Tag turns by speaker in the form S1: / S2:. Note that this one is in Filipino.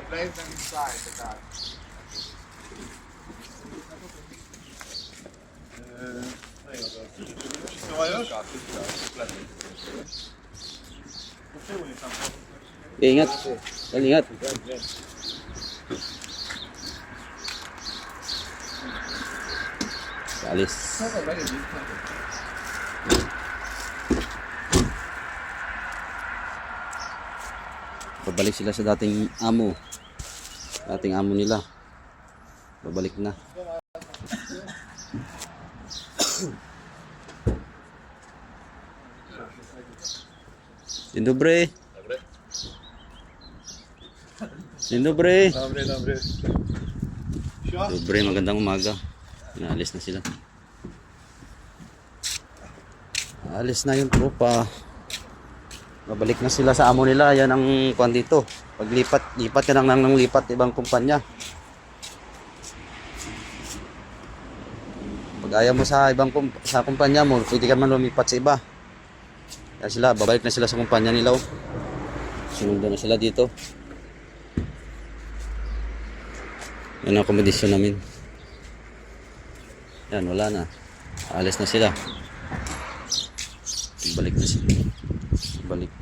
S1: place them inside the car. Wszystko ma już? Wszystko, kompletnie.
S2: Ingat. Ingat. Alis. Babalik sila sa dating amo. Dating amo nila. Babalik na. Dzień dobry. Dzień dobry.
S1: Dobry.
S2: Dobry, magandang umaga. Naalis na sila. Alis na yung tropa. Babalik na sila sa amo nila. Yan ang kuwan dito. Lipat ka nang lipat ibang kumpanya. Pag ayaw mo sa ibang sa kumpanya mo, pwede ka man lumipat sa iba. Kaya sila, babalik na sila sa kumpanya nila. Sinundo na sila dito. Yan ang akomodasyon namin. Yan, wala na. Alis na sila. Balik na sila. Balik.